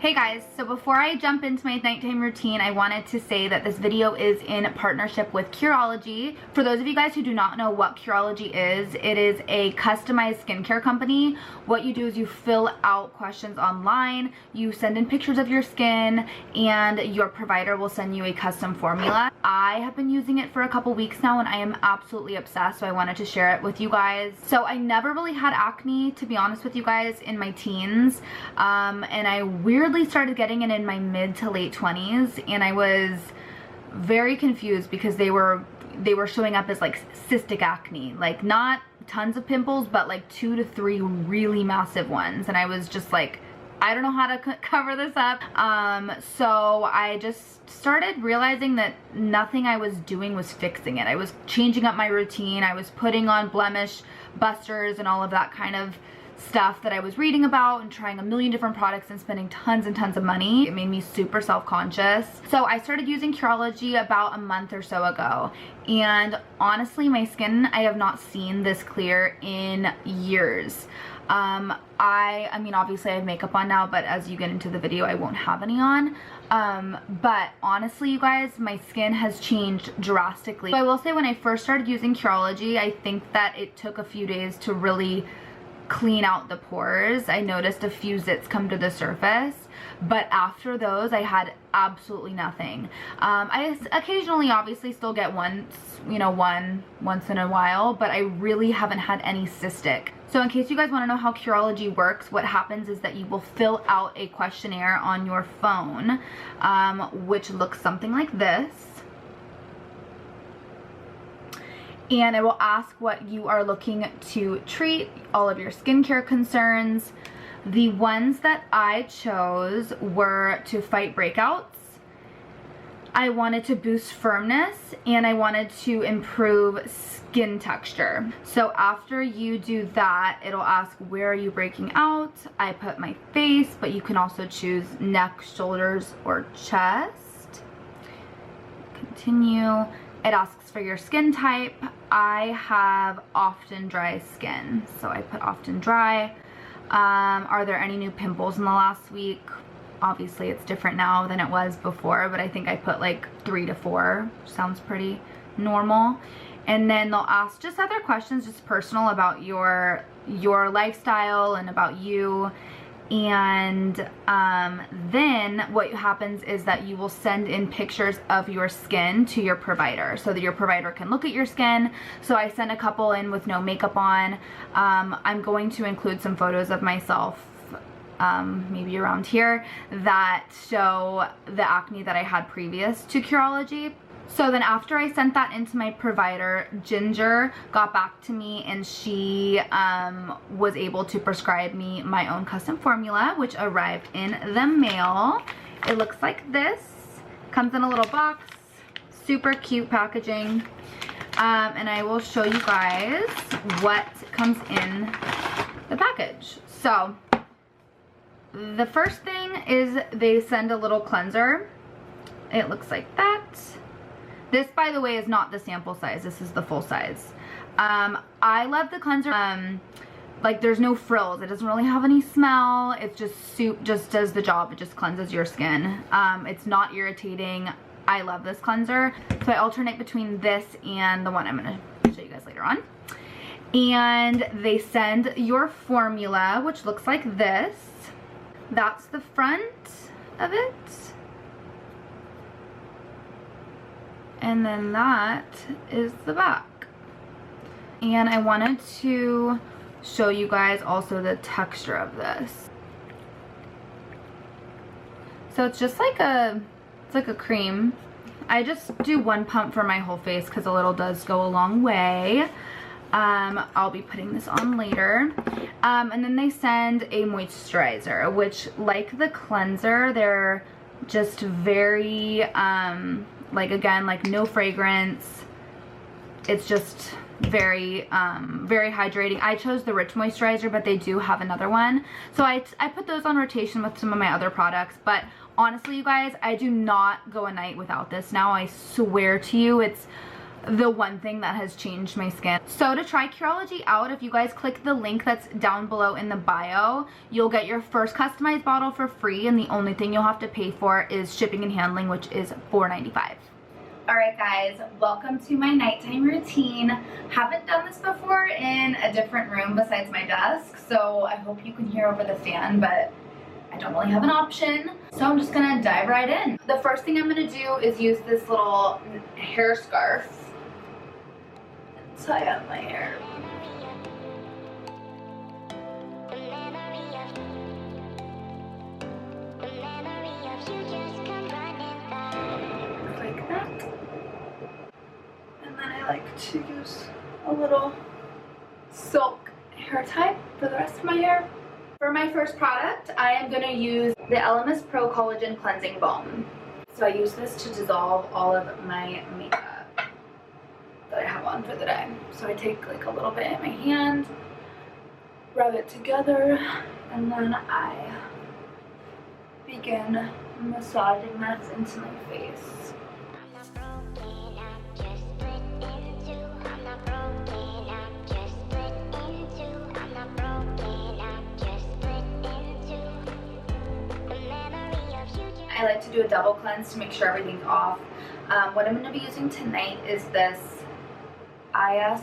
Hey guys, so before I jump into my nighttime routine, I wanted to say that this video is in partnership with Curology. For those of you guys who do not know what Curology is, it is a customized skincare company. What you do is you fill out questions online, you send in pictures of your skin, and your provider will send you a custom formula. I have been using it for a couple weeks now and I am absolutely obsessed, so I wanted to share it with you guys. So I never really had acne, to be honest with you guys, in my teens, and I weirdly started getting it in my mid to late 20s, and I was very confused because they were showing up as like cystic acne, like not tons of pimples, but like 2 to 3 really massive ones, and I was just like, I don't know how to cover this up. So I just started realizing that nothing I was doing was fixing it. I was changing up my routine, I was putting on blemish busters and all of that kind of stuff that I was reading about and trying a million different products and spending tons and tons of money. It made me super self-conscious. So I started using Curology about a month or so ago, and honestly my skin, I have not seen this clear in years. I mean obviously I have makeup on now, but as you get into the video I won't have any on. But honestly you guys, my skin has changed drastically. So I will say when I first started using Curology, I think that it took a few days to really clean out the pores. I noticed a few zits come to the surface, but after those I had absolutely nothing. I occasionally obviously still get once in a while, but I really haven't had any cystic. So in case you guys want to know how Curology works, what happens is that you will fill out a questionnaire on your phone, which looks something like this. And it will ask what you are looking to treat, all of your skincare concerns. The ones that I chose were to fight breakouts, I wanted to boost firmness, and I wanted to improve skin texture. So after you do that, it'll ask where are you breaking out. I put my face, but you can also choose neck, shoulders, or chest. Continue. It asks for your skin type. I have often dry skin, so I put often dry. Are there any new pimples in the last week? Obviously it's different now than it was before, but I think I put like 3 to 4. Sounds pretty normal. And then they'll ask just other questions, just personal about your lifestyle and about you. And then what happens is that you will send in pictures of your skin to your provider so that your provider can look at your skin. So I sent a couple in with no makeup on. I'm going to include some photos of myself, maybe around here, that show the acne that I had previous to Curology. So then after I sent that into my provider, Ginger got back to me and she was able to prescribe me my own custom formula, which arrived in the mail. It looks like this. Comes in a little box. Super cute packaging. And I will show you guys what comes in the package. So the first thing is they send a little cleanser. It looks like that. This, by the way, is not the sample size. This is the full size. I love the cleanser. Like, there's no frills. It doesn't really have any smell. It's just does the job. It just cleanses your skin. It's not irritating. I love this cleanser. So I alternate between this and the one I'm going to show you guys later on. And they send your formula, which looks like this. That's the front of it. And then that is the back. And I wanted to show you guys also the texture of this. So it's just like it's like a cream. I just do one pump for my whole face because a little does go a long way. I'll be putting this on later. And then they send a moisturizer, which, like the cleanser, they're just very like, again, like no fragrance. It's just very very hydrating. I chose the Rich moisturizer, but they do have another one, so I put those on rotation with some of my other products. But honestly you guys, I do not go a night without this now. I swear to you, it's the one thing that has changed my skin. So to try Curology out, if you guys click the link that's down below in the bio, you'll get your first customized bottle for free, and the only thing you'll have to pay for is shipping and handling, which is $4.95. Alright guys, welcome to my nighttime routine. Haven't done this before in a different room besides my desk, so I hope you can hear over the fan, but I don't really have an option. So I'm just gonna dive right in. The first thing I'm gonna do is use this little hair scarf and tie up my hair. Like that. And then I like to use a little silk hair tie for the rest of my hair. For my first product, I am going to use the Elemis Pro Collagen Cleansing Balm. So I use this to dissolve all of my makeup that I have on for the day. So I take like a little bit in my hand, rub it together, and then I begin massaging this into my face. I like to do a double cleanse to make sure everything's off. What I'm going to be using tonight is this IS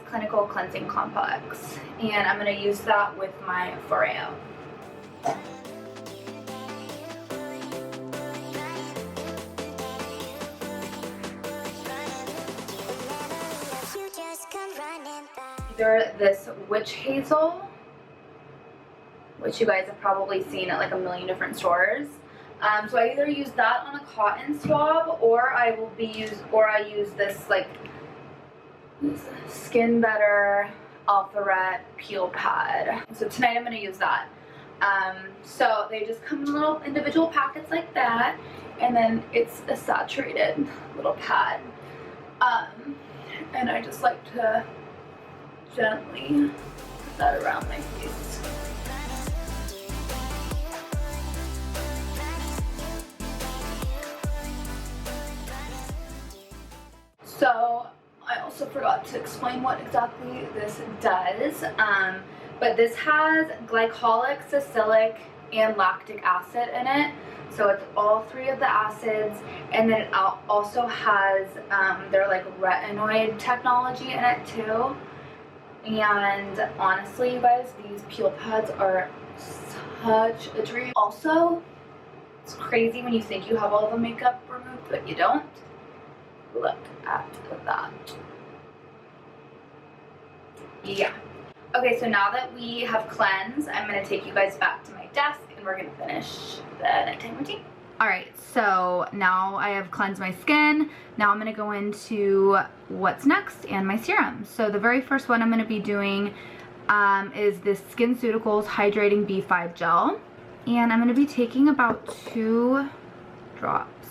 Clinical Cleansing Complex, and I'm going to use that with my Foreo. Either this witch hazel, which you guys have probably seen at like a million different stores. So I either use that on a cotton swab, or I use this like Skin Better Alpha Ret peel pad. So tonight I'm going to use that. So they just come in little individual packets like that, and then it's a saturated little pad. And I just like to gently put that around my face. So I also forgot to explain what exactly this does, but this has glycolic, salicylic, and lactic acid in it. So it's all three of the acids, and then it also has their like retinoid technology in it too. And honestly, you guys, these peel pads are such a dream. Also, it's crazy when you think you have all the makeup removed, but you don't. Look at that. Yeah. Okay, so now that we have cleansed, I'm going to take you guys back to my desk and we're going to finish the nighttime routine. Alright, so now I have cleansed my skin. Now I'm going to go into what's next and my serum. So the very first one I'm going to be doing is this SkinCeuticals Hydrating B5 Gel. And I'm going to be taking about 2 drops.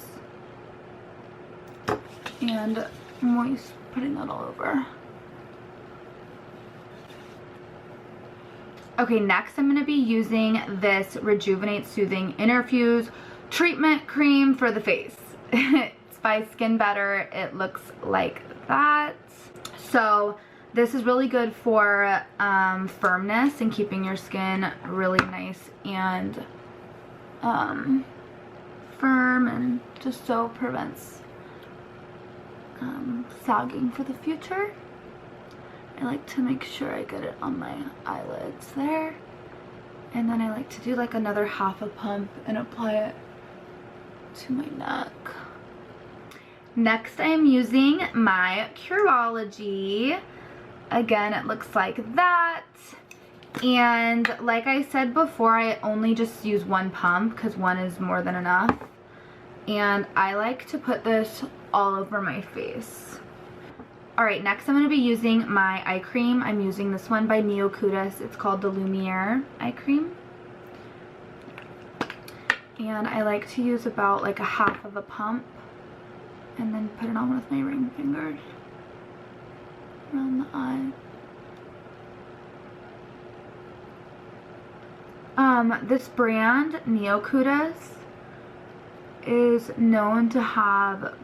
And moist, putting that all over. Okay, next I'm going to be using this Rejuvenate Soothing Interfuse Treatment Cream for the face. It's by Skin Better. It looks like that. So this is really good for firmness and keeping your skin really nice and firm, and just so prevents sagging for the future. I like to make sure I get it on my eyelids there, and then I like to do like another half a pump and apply it to my neck. Next I am using my Curology. Again, it looks like that, and like I said before, I only just use 1 pump because 1 is more than enough, and I like to put this all over my face. Alright, next I'm going to be using my eye cream. I'm using this one by Neocutis. It's called the Lumiere eye cream. And I like to use about like a half of a pump and then put it on with my ring fingers around the eye. This brand, Neocutis, is known to have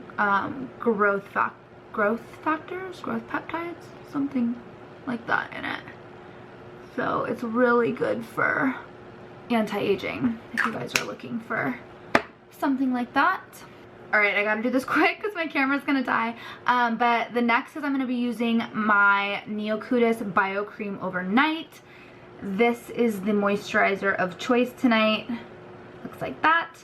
growth factors, growth peptides, something like that in it. So it's really good for anti-aging if you guys are looking for something like that. All right, I gotta do this quick because my camera's gonna die. But the next is I'm gonna be using my Neocutis Bio Cream Overnight. This is the moisturizer of choice tonight. Looks like that.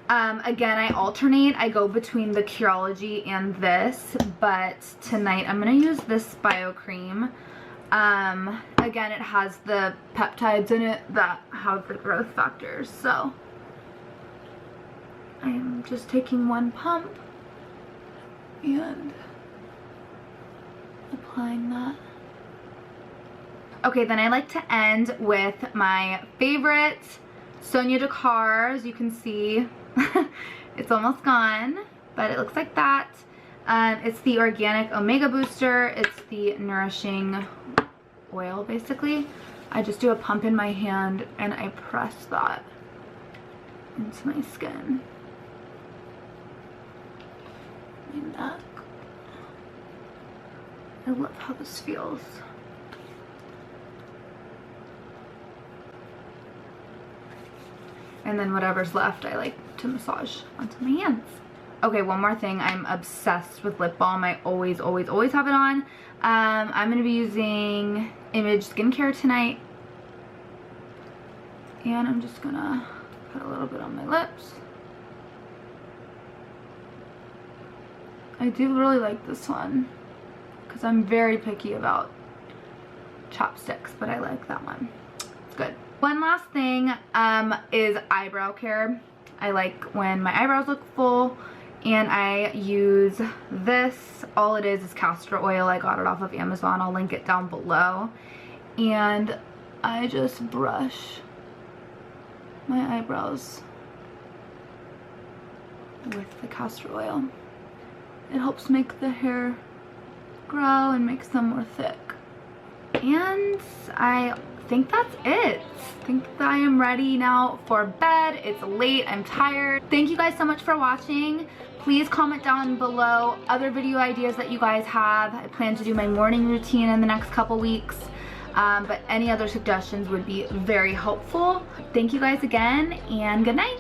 Again, I alternate. I go between the Curology and this, but tonight I'm gonna use this Bio Cream. Again, it has the peptides in it that have the growth factors, so I'm just taking one pump and applying that. Okay, then I like to end with my favorite Sonia Dakar. As you can see, it's almost gone, but it looks like that. It's the Organic Omega Booster. It's the nourishing oil, basically. I just do a pump in my hand and I press that into my skin. My neck. I love how this feels. And then whatever's left, I like to massage onto my hands. Okay, one more thing. I'm obsessed with lip balm. I always, always, always have it on. I'm gonna be using Image Skincare tonight. And I'm just gonna put a little bit on my lips. I do really like this one because I'm very picky about chopsticks, but I like that one. It's good. One last thing is eyebrow care. I like when my eyebrows look full, and I use this. All it is castor oil. I got it off of Amazon. I'll link it down below. And I just brush my eyebrows with the castor oil. It helps make the hair grow and makes them more thick. And I think that's it. I think that I am ready now for bed. It's late, I'm tired. Thank you guys so much for watching. Please comment down below other video ideas that you guys have. I plan to do my morning routine in the next couple weeks. But any other suggestions would be very helpful. Thank you guys again, and good night.